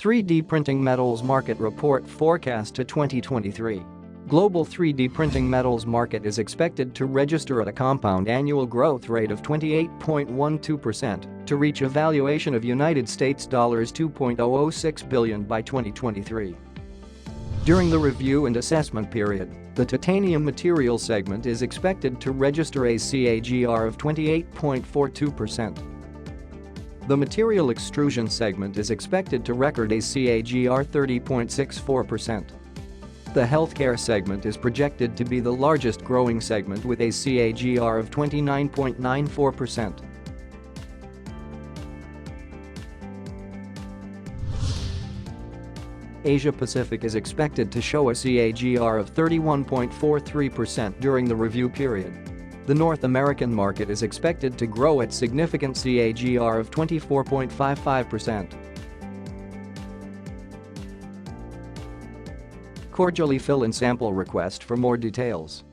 3D Printing Metals Market Report Forecast to 2023. Global 3D printing metals market is expected to register at a compound annual growth rate of 28.12% to reach a valuation of United States dollars $2.006 billion by 2023. During the review and assessment period, the titanium material segment is expected to register a CAGR of 28.42%. The material extrusion segment is expected to record a CAGR 30.64%. The healthcare segment is projected to be the largest growing segment with a CAGR of 29.94%. Asia Pacific is expected to show a CAGR of 31.43% during the review period. The North American market is expected to grow at significant CAGR of 24.55%. Cordially fill in sample request for more details.